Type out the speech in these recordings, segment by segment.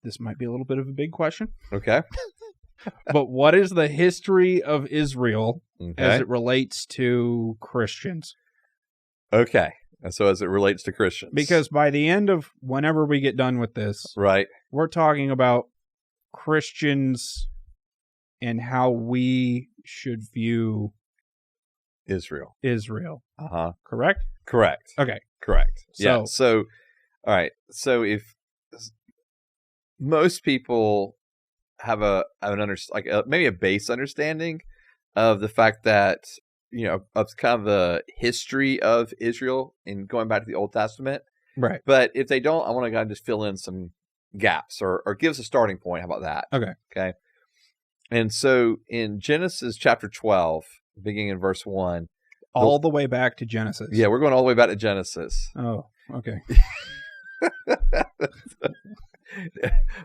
this might be a little bit of a big question, Okay. but what is the history of Israel Okay. as it relates to Christians? Okay. And so as it relates to Christians. Because by the end of whenever we get done with this, Right. we're talking about Christians and how we should view Israel. Israel. Correct? Correct. Okay. Correct. Yeah. So- So, all right. So if most people have maybe a base understanding of the fact that, of kind of the history of Israel in going back to the Old Testament. Right. But if they don't, I want to kind of just fill in some gaps or give us a starting point. How about that? Okay. Okay. And so in Genesis chapter 12, beginning in verse 1. All the way back to Genesis. Yeah, we're going all the way back to Genesis. Oh, okay.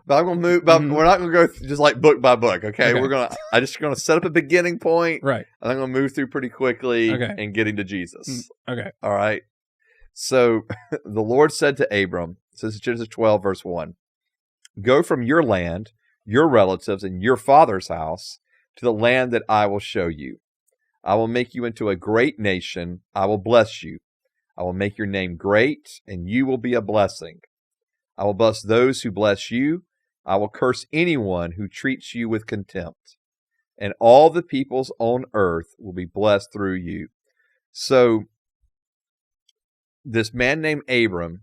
But I'm going to move, but Mhm. we're not going to go just like book by book, okay? Okay. I'm just going to set up a beginning point, Right. and I'm going to move through pretty quickly Okay. and getting to Jesus. Okay. All right. So the Lord said to Abram, this is Genesis 12, verse 1, go from your land, your relatives, and your father's house to the land that I will show you. I will make you into a great nation. I will bless you. I will make your name great, and you will be a blessing. I will bless those who bless you. I will curse anyone who treats you with contempt. And all the peoples on earth will be blessed through you. So this man named Abram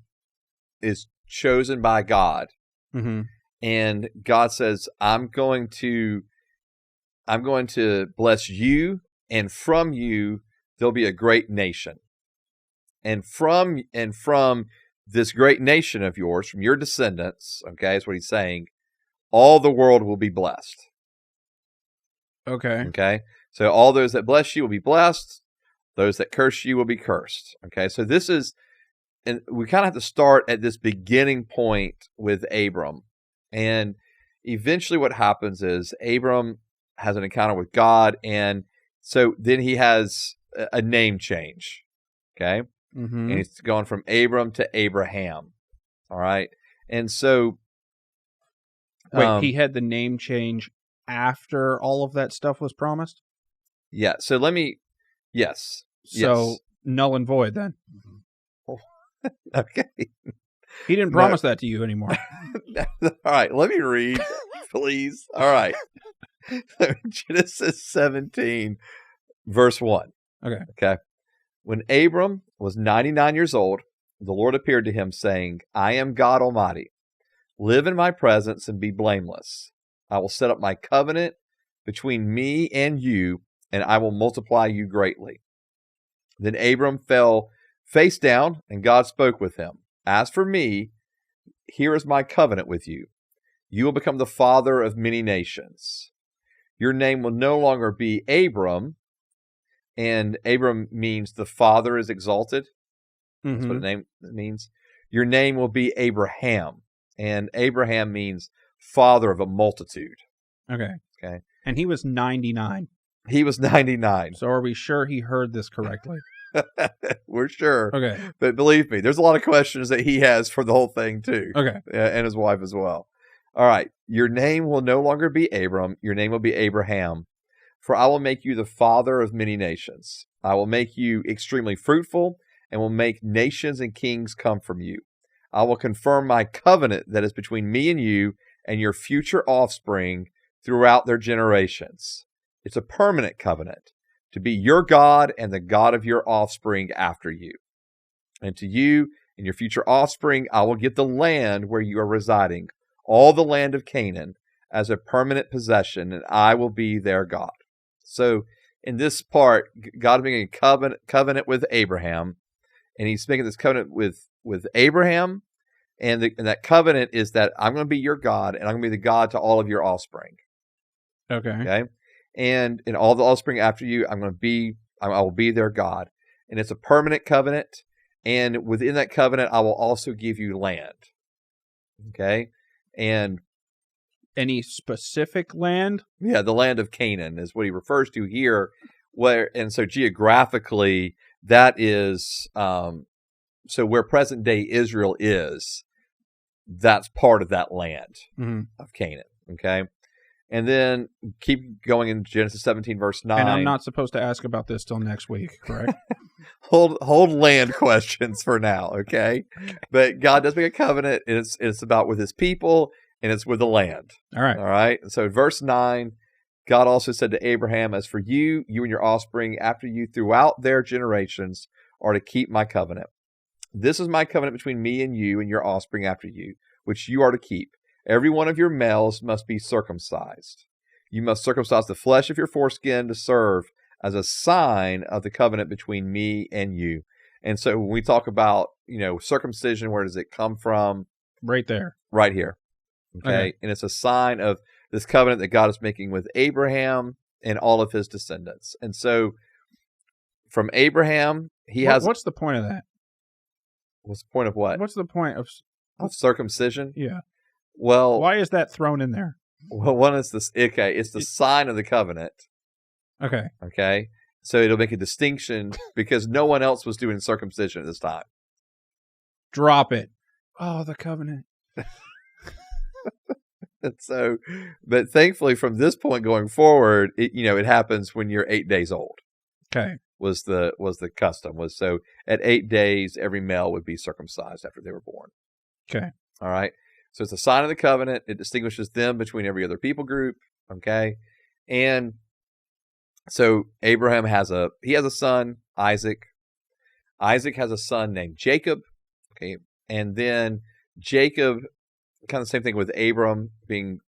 is chosen by God. Mm-hmm. And God says, I'm going to bless you, and from you there'll be a great nation. And from this great nation of yours, from your descendants, okay, that's what he's saying, all the world will be blessed. Okay. Okay? So all those that bless you will be blessed. Those that curse you will be cursed. Okay? So this is, and we kind of have to start at this beginning point with Abram. And eventually what happens is Abram has an encounter with God, and so then he has a name change. Okay? Mm-hmm. And he's gone from Abram to Abraham. All right? And so Wait, he had the name change after all of that stuff was promised? yeah, so yes. So Yes. null and void then. Okay. He didn't No. promise that to you anymore. All right, let me read, please. All right. Genesis 17, verse 1. Okay. When Abram was 99 years old, the Lord appeared to him, saying, I am God Almighty. Live in my presence and be blameless. I will set up my covenant between me and you, and I will multiply you greatly. Then Abram fell face down, and God spoke with him. As for me, here is my covenant with you. You will become the father of many nations. Your name will no longer be Abram, and Abram means the father is exalted. That's what Mhm. the name means. Your name will be Abraham, and Abraham means father of a multitude. Okay. Okay. And he was 99. He was 99. So are we sure he heard this correctly? We're sure. Okay. But believe me, there's a lot of questions that he has for the whole thing too. Okay. And his wife as well. All right. Your name will no longer be Abram. Your name will be Abraham. For I will make you the father of many nations. I will make you extremely fruitful and will make nations and kings come from you. I will confirm my covenant that is between me and you and your future offspring throughout their generations. It's a permanent covenant to be your God and the God of your offspring after you. And to you and your future offspring, I will give the land where you are residing, all the land of Canaan, as a permanent possession, and I will be their God. So in this part, God is making a covenant with Abraham, and he's making this covenant with Abraham, and that covenant is that I'm going to be your God, and I'm going to be the God to all of your offspring. Okay. Okay? And in all the offspring after you, I will be their God. And it's a permanent covenant, and within that covenant, I will also give you land. Okay? And Any specific land? yeah, the land of Canaan is what he refers to here. And so geographically, that is so where present day Israel is. that's part of that land mm-hmm. of Canaan. Okay. And then keep going in Genesis 17, verse 9. And I'm not supposed to ask about this till next week, correct? hold land questions for now, okay? But God does make a covenant, and it's about with his people, and it's with the land. All right. All right. So verse 9, God also said to Abraham, as for you and your offspring after you throughout their generations are to keep my covenant. This is my covenant between me and you and your offspring after you, which you are to keep. Every one of your males must be circumcised. You must circumcise the flesh of your foreskin to serve as a sign of the covenant between me and you. And so when we talk about, circumcision, where does it come from? Right there. Right here. Okay. And it's a sign of this covenant that God is making with Abraham and all of his descendants. And so from Abraham, what's the point of that? What's the point of what? What's the point of circumcision? Yeah. Well, why is that thrown in there? Well, one is this. Okay, it's the sign of the covenant. Okay. Okay. So it'll make a distinction because no one else was doing circumcision at this time. Drop it. Oh, the covenant. And so, but thankfully, from this point going forward, it happens when you're 8 days old. Okay. Was the custom so at 8 days every male would be circumcised after they were born. Okay. All right. So it's a sign of the covenant. It distinguishes them between every other people group. Okay. And so Abraham has a son, Isaac. Isaac has a son named Jacob. Okay. And then Jacob, kind of the same thing with Abram having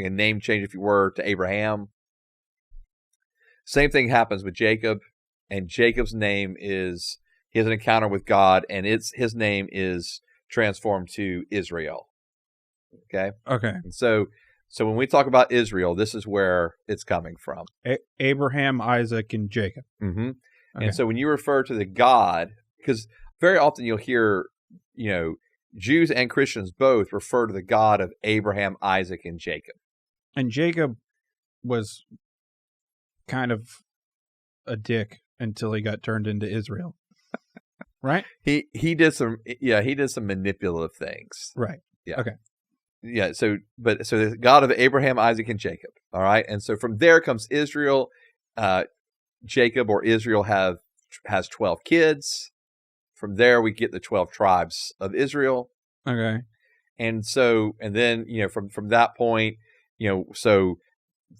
a name change, if you were, to Abraham. Same thing happens with Jacob, and Jacob's name is, he has an encounter with God, and his name is transformed to Israel. Okay? Okay. And so when we talk about Israel, this is where it's coming from. Abraham, Isaac, and Jacob. Mm-hmm. Okay. And so when you refer to the God, because very often you'll hear, Jews and Christians both refer to the God of Abraham, Isaac, and Jacob. And Jacob was kind of a dick until he got turned into Israel. Right? He did some manipulative things. Right. Yeah. Okay. Yeah, so the God of Abraham, Isaac, and Jacob. All right. And so from there comes Israel. Jacob or Israel has 12 kids. From there we get the 12 tribes of Israel. Okay. And then, from that point, so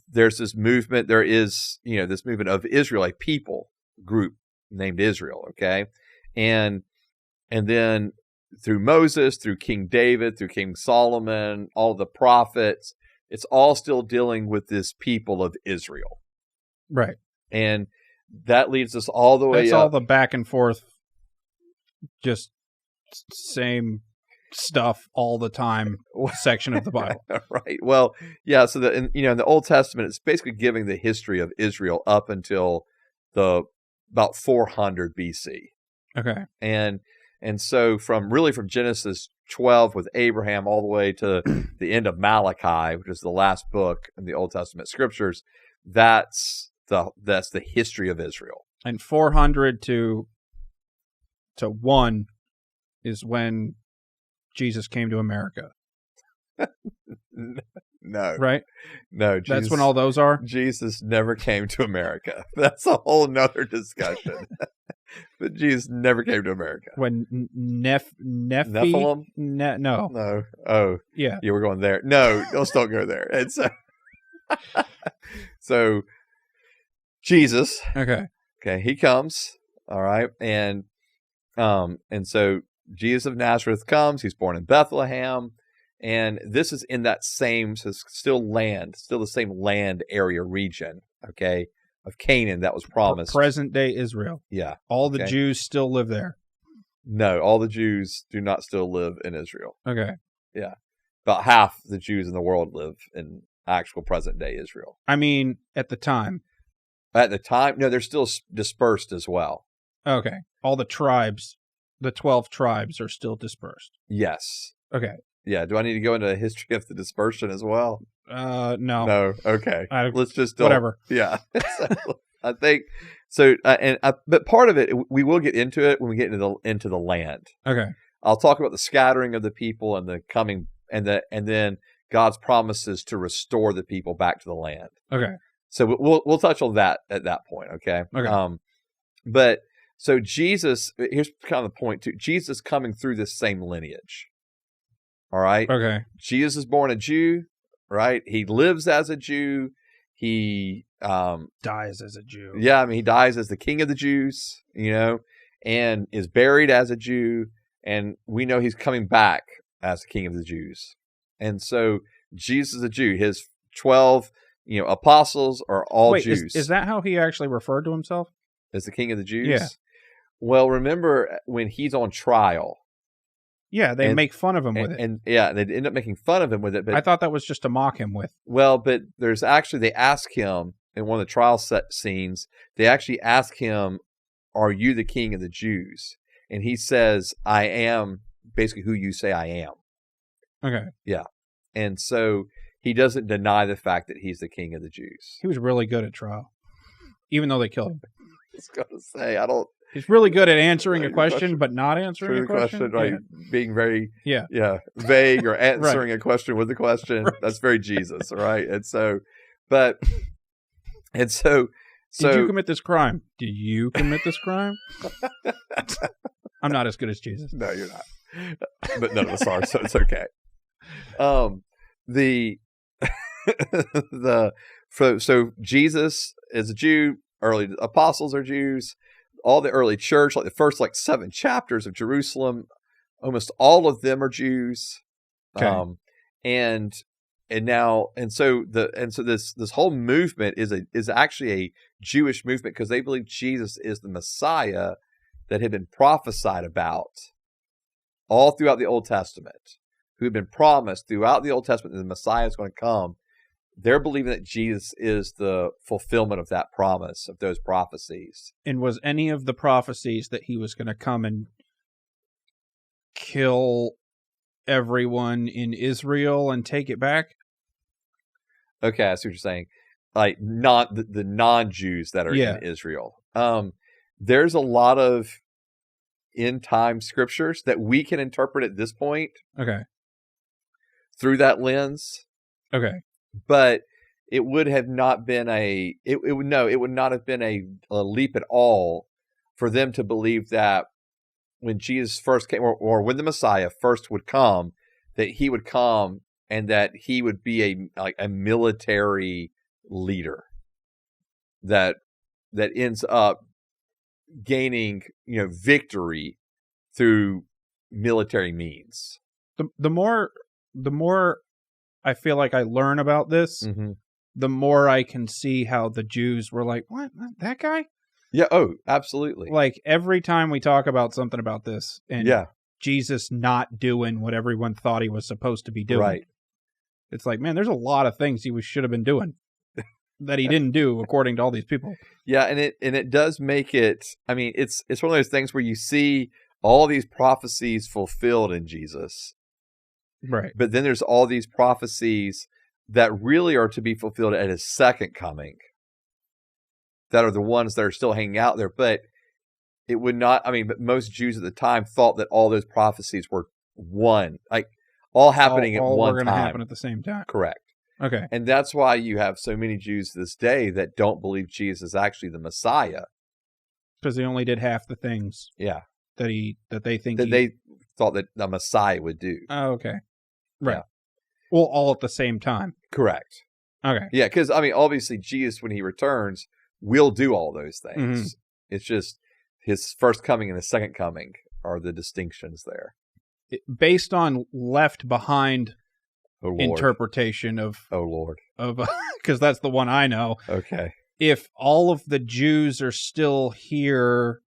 there's this movement. There is, this movement of Israel, a people group named Israel. Okay. And then through Moses, through King David, through King Solomon, all the prophets, it's all still dealing with this people of Israel. Right. And that leads us all the way up. That's all the back and forth, just same stuff all the time section of the Bible. Right. Well, yeah. So in the Old Testament, it's basically giving the history of Israel up until about 400 BC. Okay. And so from Genesis 12 with Abraham all the way to the end of Malachi, which is the last book in the Old Testament scriptures, that's the history of Israel. And 400 to 1 is when Jesus came to America. No. Right? No. That's when all those are? Jesus never came to America. That's a whole nother discussion. But Jesus never came to America. When Nephilim? No. No. Oh. Yeah. You were going there. No, let's don't go there. And so Jesus. Okay, he comes. All right. And so Jesus of Nazareth comes. He's born in Bethlehem. And this is in that same, so still the same land area region, okay, of Canaan that was promised. Present day Israel. Yeah. All the Jews still live there. No, all the Jews do not still live in Israel. Okay. Yeah. About half the Jews in the world live in actual present day Israel. I mean, at the time. At the time? No, they're still dispersed as well. Okay. All the tribes, the 12 tribes are still dispersed. Yes. Okay. Yeah. Do I need to go into a history of the dispersion as well? No. No. Okay. Let's just whatever. Yeah. So, I think so. But part of it, we will get into it when we get into the land. Okay. I'll talk about the scattering of the people and the coming and then God's promises to restore the people back to the land. Okay. So we'll touch on that at that point. Okay. Okay. But so Jesus, here's kind of the point too. Jesus coming through this same lineage. All right. Okay. Jesus is born a Jew, right? He lives as a Jew. He dies as a Jew. Yeah, I mean, he dies as the King of the Jews, and is buried as a Jew. And we know he's coming back as the King of the Jews. And so Jesus is a Jew. His 12, apostles are all Jews. Is that how he actually referred to himself? As the King of the Jews? Yeah. Well, remember when he's on trial. Yeah, they make fun of him with it. And yeah, they end up making fun of him with it. But I thought that was just to mock him with. Well, but there's actually, they ask him in one of the trial scenes, they actually ask him, "Are you the King of the Jews?" And he says, "I am basically who you say I am." Okay. Yeah. And so he doesn't deny the fact that he's the King of the Jews. He was really good at trial, even though they killed him. I was going to say, He's really good at answering a question, but not answering a question. Right? Yeah. Being very vague or answering right. a question with a question. Right. That's very Jesus, right? And so, did you commit this crime? Did you commit this crime? I'm not as good as Jesus. No, you're not. But none of us are, so it's okay. So Jesus is a Jew. Early apostles are Jews. All the early church, like the first 7 chapters of Jerusalem, almost all of them are Jews. Okay. So this whole movement is actually a Jewish movement because they believe Jesus is the Messiah that had been prophesied about all throughout the Old Testament, who had been promised throughout the Old Testament that the Messiah is going to come. They're believing that Jesus is the fulfillment of that promise, of those prophecies. And was any of the prophecies that he was going to come and kill everyone in Israel and take it back? Okay, I see what you're saying. Like not the non-Jews that are in Israel. There's a lot of end time scriptures that we can interpret at this point. Okay. Through that lens. Okay. But it would have not been it would not have been a leap at all for them to believe that when Jesus first came, or when the Messiah first would come, that he would come and that he would be a military leader that ends up gaining victory through military means. The more I feel like I learn about this, mm-hmm. the more I can see how the Jews were like, what? That guy? Yeah, oh, absolutely. Like every time we talk about something about this and Jesus not doing what everyone thought he was supposed to be doing. Right. It's like, man, there's a lot of things he should have been doing that he didn't do according to all these people. Yeah, and it does make it, I mean, it's one of those things where you see all these prophecies fulfilled in Jesus. Right. But then there's all these prophecies that really are to be fulfilled at his second coming. That are the ones that are still hanging out there. But it would not, but most Jews at the time thought that all those prophecies were one, all happening at one time. All were going to happen at the same time. Correct. Okay. And that's why you have so many Jews to this day that don't believe Jesus is actually the Messiah. Because he only did half the things. Yeah. That they think they thought that the Messiah would do. Oh, okay. Right. Yeah. Well, all at the same time. Correct. Okay. Yeah, because, obviously, Jesus, when he returns, will do all those things. Mm-hmm. It's just his first coming and his second coming are the distinctions there. Based on Left Behind interpretation of... Oh, Lord. Because that's the one I know. Okay. If all of the Jews are still here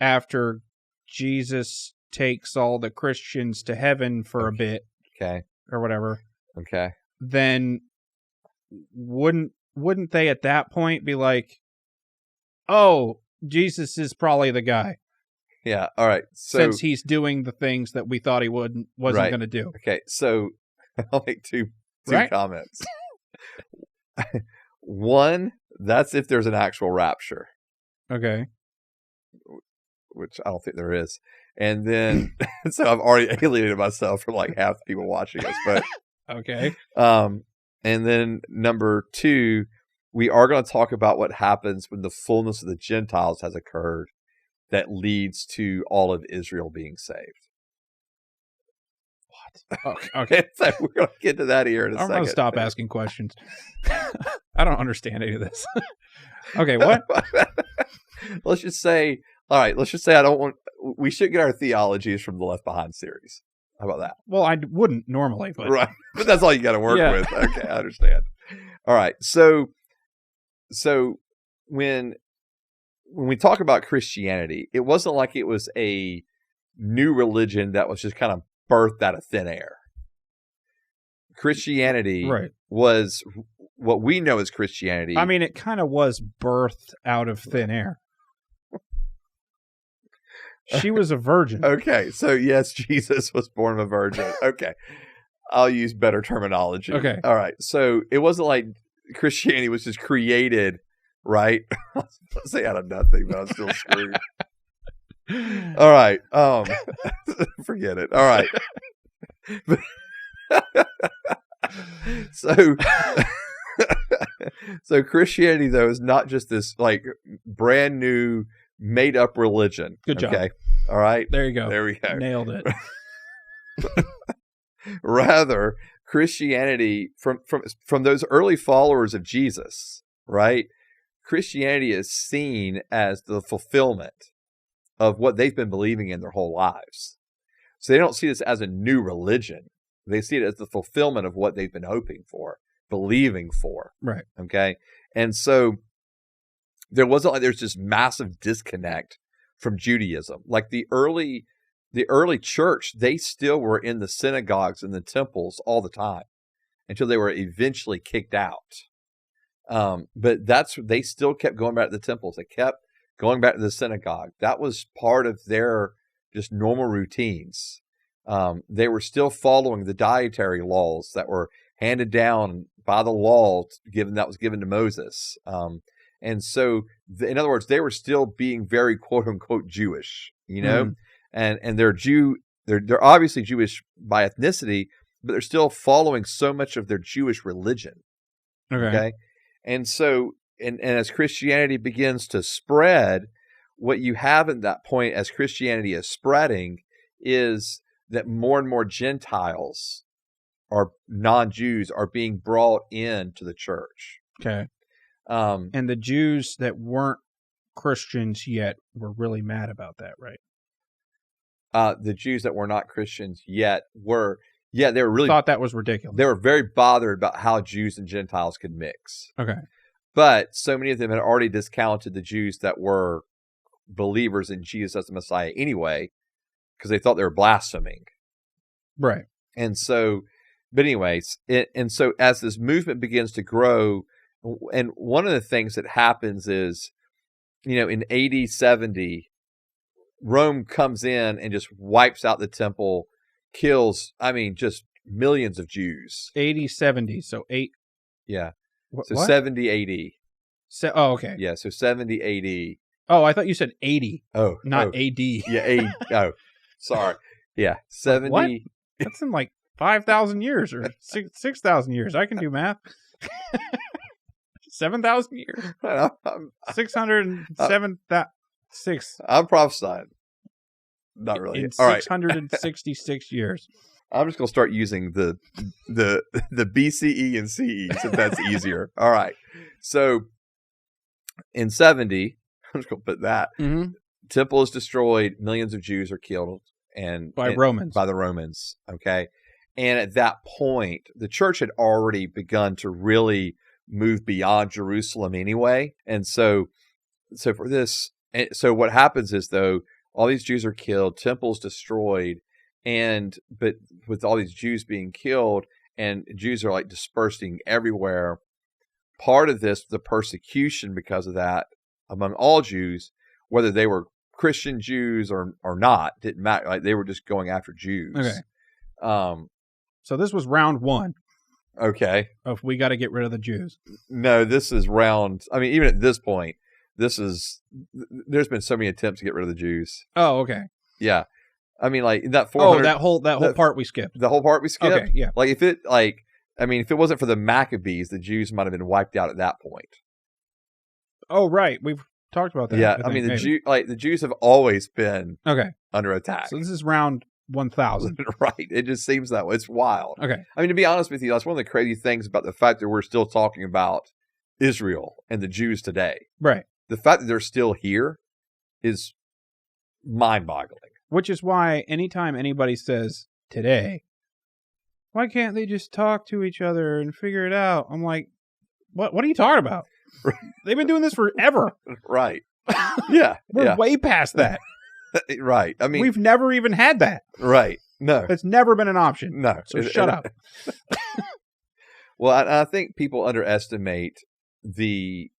after Jesus takes all the Christians to heaven for a bit, or whatever, then wouldn't they at that point be like, oh, Jesus is probably the guy? Yeah, all right. So, since he's doing the things that we thought he wasn't going to do. Okay, so I'll make two comments. One, that's if there's an actual rapture. Okay. Which I don't think there is. And then, so I've already alienated myself from like half the people watching us. But okay. And then number 2, we are going to talk about what happens when the fullness of the Gentiles has occurred that leads to all of Israel being saved. What? Okay. So we're going to get to that here in a second. I'm going to stop asking questions. I don't understand any of this. Okay, what? Let's just say we should get our theologies from the Left Behind series. How about that? Well, I wouldn't normally, but right. But that's all you got to work with. Okay, I understand. All right. So when we talk about Christianity, it wasn't like it was a new religion that was just kind of birthed out of thin air. Christianity was what we know as Christianity. I mean, it kind of was birthed out of thin air. She was a virgin. Okay, so yes, Jesus was born of a virgin. Okay, I'll use better terminology. Okay. All right, so it wasn't like Christianity was just created, right? Let's say out of nothing, but I'm still screwed. All right, forget it. All right. So Christianity, though, is not just this like brand new made up religion. Good job. Okay. All right. There you go. There we go. Nailed it. Rather, Christianity from those early followers of Jesus, right? Christianity is seen as the fulfillment of what they've been believing in their whole lives. So they don't see this as a new religion. They see it as the fulfillment of what they've been hoping for, believing for. Right. Okay. And so there wasn't like there's this massive disconnect from Judaism. Like the early church, they still were in the synagogues and the temples all the time until they were eventually kicked out. But they still kept going back to the temples. They kept going back to the synagogue. That was part of their just normal routines. They were still following the dietary laws that were handed down by the law that was given to Moses. And so, in other words, they were still being very quote unquote Jewish, you know, and they're obviously Jewish by ethnicity, but they're still following so much of their Jewish religion. Okay. And so, and as Christianity begins to spread, what you have at that point as Christianity is spreading is that more and more Gentiles or non-Jews are being brought into the church. Okay. And the Jews that weren't Christians yet were really mad about that, right? The Jews that were not Christians yet were really thought that was ridiculous. They were very bothered about how Jews and Gentiles could mix. Okay. But so many of them had already discounted the Jews that were believers in Jesus as the Messiah anyway, because they thought they were blaspheming. Right. And so, but anyways, and so as this movement begins to grow, and one of the things that happens is, you know, in AD 70, Rome comes in and just wipes out the temple, kills, just millions of Jews. 80, 70, so 8. Yeah. So what? 70 AD. Okay. Yeah, so 70 AD. Oh, I thought you said 80. Oh. Not AD. Yeah, sorry. Yeah, 70. What? That's in like 5,000 years or 6,000 years. I can do math. 7,000 years. 607. I'm prophesying. Not really. In All right. 666 years. I'm just going to start using the BCE and CE if that's easier. All right. So in 70, I'm just going to put that. Mm-hmm. Temple is destroyed. Millions of Jews are killed by the Romans. Okay. And at that point, the church had already begun to really move beyond Jerusalem anyway. And so for this, so what happens is, though, all these Jews are killed, temples destroyed, but with all these Jews being killed and Jews are like dispersing everywhere, part of this, the persecution because of that among all Jews, whether they were Christian Jews or not, didn't matter. Like they were just going after Jews. Okay. So this was round 1. Okay. Of we got to get rid of the Jews. No, this is round. Even at this point, there's been so many attempts to get rid of the Jews. Oh, okay. Yeah. I mean, like that 400. That whole part we skipped. The whole part we skipped. Okay, yeah. Like if it wasn't for the Maccabees, the Jews might have been wiped out at that point. Oh, right. We've talked about that. Yeah, I mean the Jews have always been under attack. So this is round 1000. Right. It just seems that way. It's wild. Okay. I mean, to be honest with you, that's one of the crazy things about the fact that we're still talking about Israel and the Jews today. Right. The fact that they're still here is mind-boggling. Which is why anytime anybody says today, why can't they just talk to each other and figure it out? I'm like, what are you talking about? They've been doing this forever. Right. Yeah. We're way past that. Right. I mean, we've never even had that. Right. No. It's never been an option. No. So shut up. Well, I think people underestimate the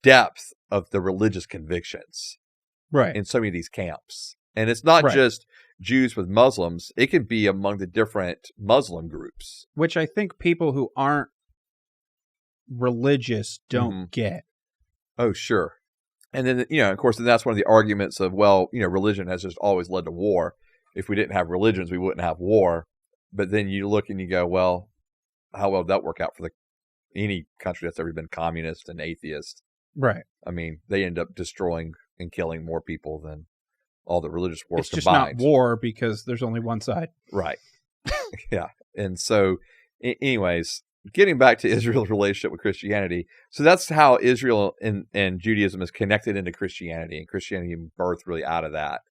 depth of the religious convictions, right, in so many of these camps. And it's not just Jews with Muslims; it can be among the different Muslim groups, which I think people who aren't religious don't get. Oh, sure. And then, of course, that's one of the arguments of, well, religion has just always led to war. If we didn't have religions, we wouldn't have war. But then you look and you go, well, how well did that work out for any country that's ever been communist and atheist? Right. I mean, they end up destroying and killing more people than all the religious wars combined. It's just not war because there's only one side. Right. Yeah. And so, anyways, getting back to Israel's relationship with Christianity. So that's how Israel and Judaism is connected into Christianity, and Christianity birthed really out of that.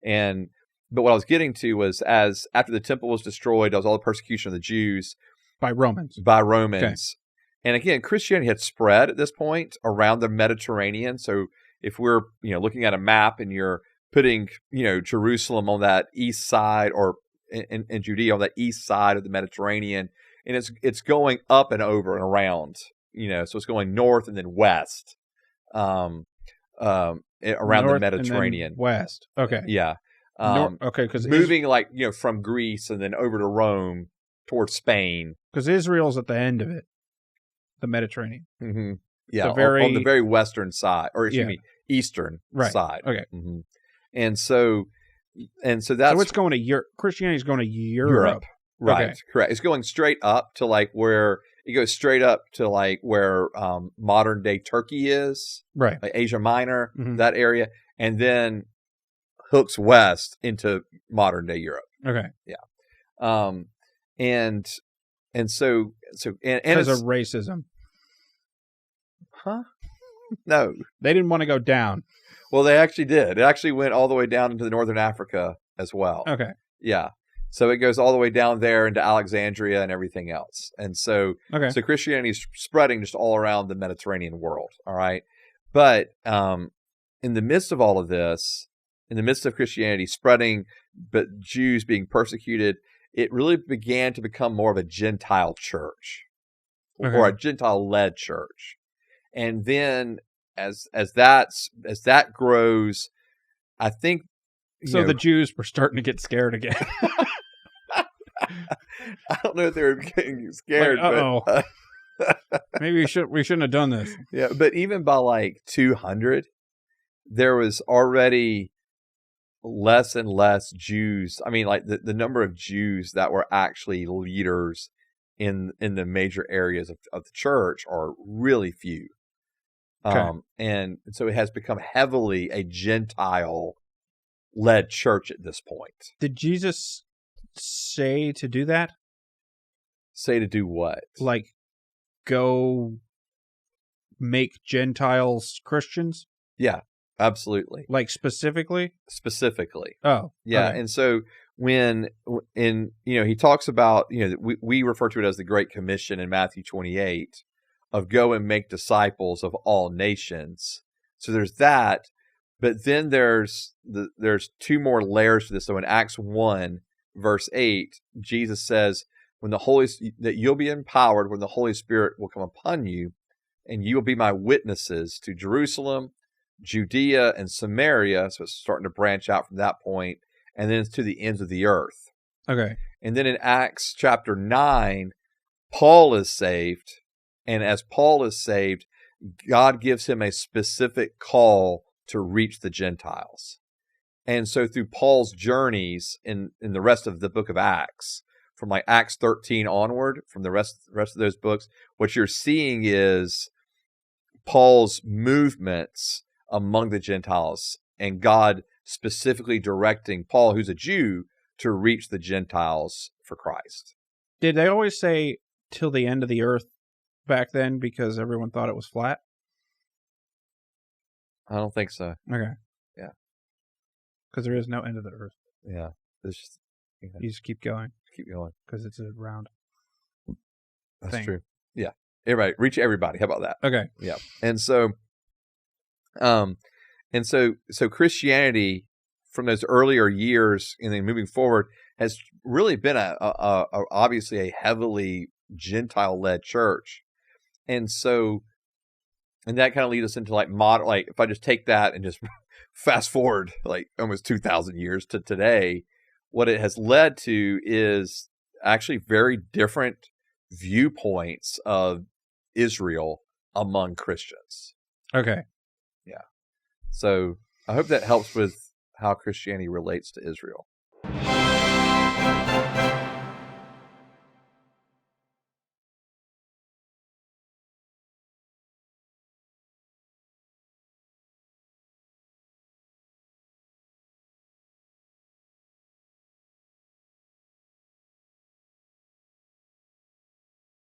But what I was getting to was, after the temple was destroyed, there was all the persecution of the Jews by Romans. Okay. And again, Christianity had spread at this point around the Mediterranean. So if we're, looking at a map and you're putting, Jerusalem on that east side, or in Judea on that east side of the Mediterranean, and it's going up and over and around, so it's going north and then west, around north the Mediterranean. And then west. Okay. Yeah. Okay. Because moving from Greece and then over to Rome towards Spain. Because Israel's at the end of it. The Mediterranean. Mm-hmm. Yeah, on the very western side, or excuse me, eastern side. Okay. Mm-hmm. And so that's... So it's going to Europe. Christianity's going to Europe. Right, okay. Correct. It's going straight up to where... It goes straight up to where modern-day Turkey is. Right. Like Asia Minor, that area. And then hooks west into modern-day Europe. Okay. Yeah. And so because of racism. Huh? No. They didn't want to go down. Well, they actually did. It actually went all the way down into northern Africa as well. Okay. Yeah. So it goes all the way down there into Alexandria and everything else. And so, so Christianity is spreading just all around the Mediterranean world. All right. But in the midst of all of this, in the midst of Christianity spreading, but Jews being persecuted, it really began to become more of a Gentile church, or a Gentile-led church. And then as that grows, I think... the Jews were starting to get scared again. I don't know if they were getting scared. But maybe we shouldn't have done this. Yeah, but even by 200, there was already less and less Jews. I mean, the number of Jews that were actually leaders in the major areas of the church are really few. And so it has become heavily a Gentile-led church at this point. Did Jesus say to do that? Say to do what? Go make Gentiles Christians? Yeah, absolutely. Specifically? Specifically. Oh. Yeah, okay. and so when he talks about, we refer to it as the Great Commission in Matthew 28, of go and make disciples of all nations. So there's that, but then there's two more layers to this. So in Acts 1, verse 8, Jesus says, that you'll be empowered when the Holy Spirit will come upon you, and you will be my witnesses to Jerusalem, Judea, and Samaria. So it's starting to branch out from that point, and then it's to the ends of the earth. Okay. And then in Acts chapter 9, Paul is saved. And as Paul is saved, God gives him a specific call to reach the Gentiles. And so through Paul's journeys in the rest of the book of Acts, from like Acts 13 onward, from the rest of those books, what you're seeing is Paul's movements among the Gentiles and God specifically directing Paul, who's a Jew, to reach the Gentiles for Christ. Did they always say till the end of the earth back then because everyone thought it was flat? I don't think so. Okay. Yeah. Because there is no end of the earth. Yeah. It's just, you just keep going. Keep going. Because it's a round That's thing. true. Yeah. Everybody, reach everybody. How about that? Okay. Yeah. And so Christianity from those earlier years and then moving forward has really been obviously a heavily Gentile-led church. And that kind of leads us into like modern, like if I just take that and just fast forward like almost 2,000 years to today, what it has led to is actually very different viewpoints of Israel among Christians. Okay. Yeah. So I hope that helps with how Christianity relates to Israel.